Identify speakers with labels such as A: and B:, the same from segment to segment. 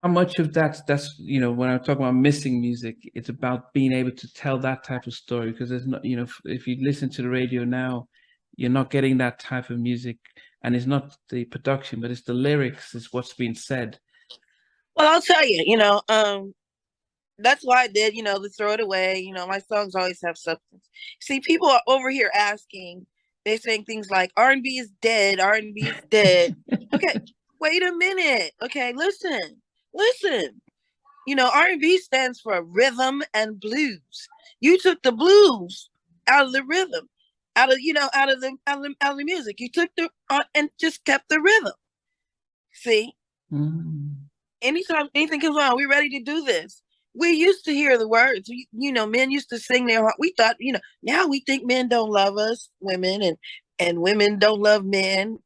A: how much of that's when I'm talking about missing music, it's about being able to tell that type of story because there's not if you listen to the radio now, you're not getting that type of music, and it's not the production, but it's the lyrics, is what's being said.
B: Well, I'll tell you, that's why I did, to throw it away. My songs always have substance. See, people are over here asking, they're saying things like R&B is dead, R&B is dead. Okay, wait a minute. Okay, listen. R&B stands for rhythm and blues. You took the blues out of the rhythm, out of the music. You took the and just kept the rhythm. See, anytime anything comes on, we're ready to do this. We used to hear the words. Men used to sing their heart. We thought, now we think men don't love us, women, and women don't love men.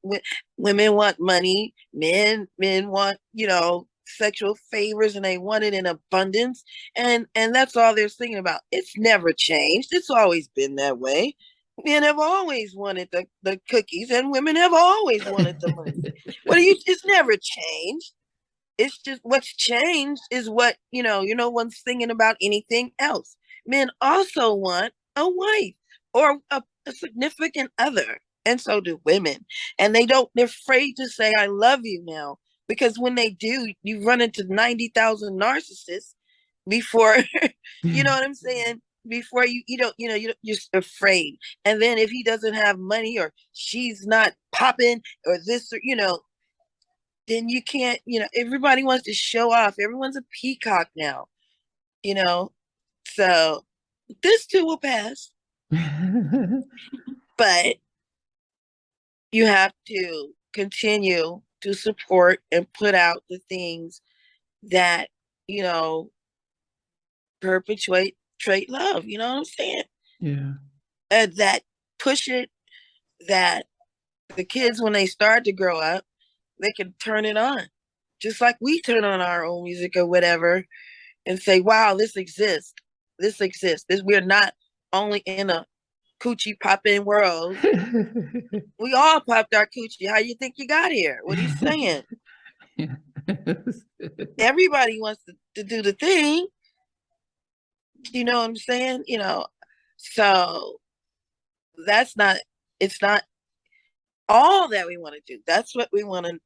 B: Women want money. Men want, sexual favors, and they want it in abundance. And that's all they're singing about. It's never changed. It's always been that way. Men have always wanted the cookies, and women have always wanted the money. It's never changed. It's just what's changed is what, no one's thinking about anything else. Men also want a wife or a significant other. And so do women. And they're afraid to say, I love you now. Because when they do, you run into 90,000 narcissists before, you know what I'm saying? Before you're afraid. And then if he doesn't have money or she's not popping or this, or, then you can't, everybody wants to show off. Everyone's a peacock now, so this too will pass. But you have to continue to support and put out the things that, perpetuate love. You know what I'm saying?
A: Yeah.
B: And that push it, that the kids, when they start to grow up, they can turn it on, just like we turn on our own music or whatever, and say, "Wow, this exists. This exists. We're not only in a coochie popping world. We all popped our coochie. How you think you got here? What are you saying?" Everybody wants to do the thing. You know what I'm saying? So that's not. It's not all that we want to do. That's what we want to.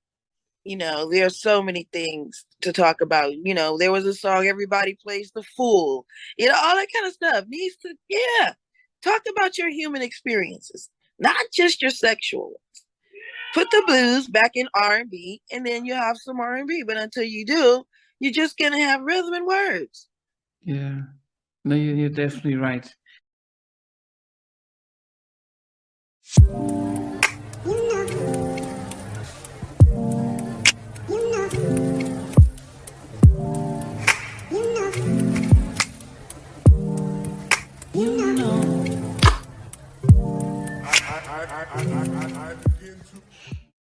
B: There are so many things to talk about. There was a song, Everybody Plays the Fool. All that kind of stuff needs to, talk about your human experiences, not just your sexual ones. Put the blues back in R&B, and then you have some R&B. But until you do, you're just going to have rhythm and words.
A: Yeah. No, you're definitely right.
C: I begin to